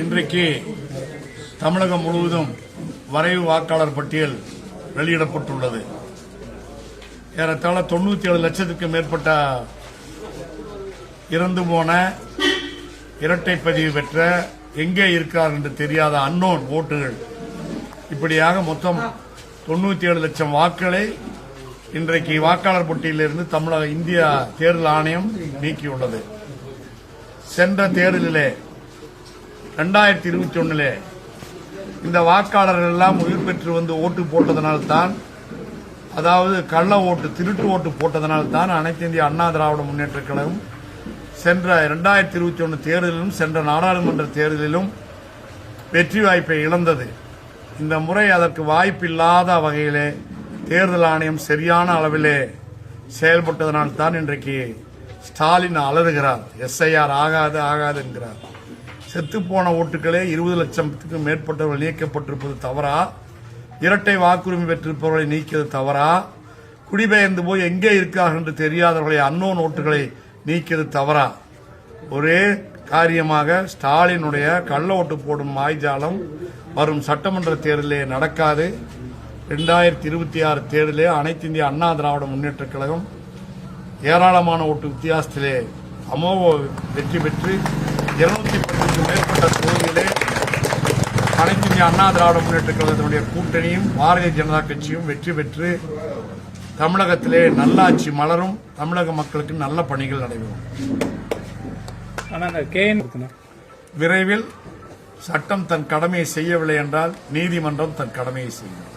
இன்றைக்கு தமிழகம் முழுவதும் வரைவு வாக்காளர் பட்டியல் வெளியிடப்பட்டுள்ளது. ஏறத்தாழ 97 லட்சத்துக்கும் மேற்பட்ட இறந்து போன இரட்டை பதிவு பெற்ற எங்கே இருக்கிறார் என்று தெரியாத அன்னோன் ஓட்டுகள், இப்படியாக மொத்தம் 97 லட்சம் வாக்குகளை இன்றைக்கு வாக்காளர் பட்டியலிருந்து தமிழக இந்திய தேர்தல் ஆணையம் நீக்கியுள்ளது. சென்ற தேர்தலிலே 2021 இந்த வாக்காளர்கள் எல்லாம் உயிர் பெற்று வந்து ஓட்டு போட்டதனால்தான், அதாவது கள்ள ஓட்டு, திருட்டு ஓட்டு போட்டதனால்தான் அனைத்து இந்திய அண்ணா திராவிட முன்னேற்ற கழகம் சென்ற 2021 தேர்தலிலும் சென்ற நாடாளுமன்ற தேர்தலிலும் வெற்றி வாய்ப்பை இழந்தது. இந்த முறை அதற்கு வாய்ப்பில்லாத வகையிலே தேர்தல் ஆணையம் சரியான அளவிலே செயல்பட்டதனால்தான் இன்றைக்கு ஸ்டாலின் அலறுகிறார். SIR ஆகாது என்கிறார். செத்துப்போன ஓட்டுகளே 20 லட்சத்துக்கும் மேற்பட்டவர்கள் நீக்கப்பட்டிருப்பது தவறா? இரட்டை வாக்குரிமை பெற்றிருப்பவர்களை நீக்கியது தவறா? குடிபெயர்ந்து போய் எங்கே இருக்கிறார்கள் என்று தெரியாதவர்களை அன்னோன் ஓட்டுகளை நீக்கியது தவறா? ஒரே காரியமாக ஸ்டாலினுடைய கள்ள ஓட்டு போடும் மாய்ஜாலம் வரும் சட்டமன்ற தேர்தலிலே நடக்காது. 2026 தேர்தலிலே அனைத்து இந்திய அண்ணா திராவிட முன்னேற்ற கழகம் ஏராளமான ஓட்டு வித்தியாசத்திலே அமோக வெற்றி பெற்று 210க்கும் மேற்பட்ட தொகுதிகளே அனைத்து இந்திய அண்ணா திராவிட முன்னேற்ற கழகத்தினுடைய கூட்டணியும் பாரதிய ஜனதா கட்சியும் வெற்றி பெற்று தமிழகத்திலே நல்லாட்சி மலரும், தமிழக மக்களுக்கு நல்ல பணிகள் நடைபெறும். விரைவில் சட்டம் தன் கடமையை செய்யவில்லை என்றால் நீதிமன்றம் தன் கடமையை செய்யும்.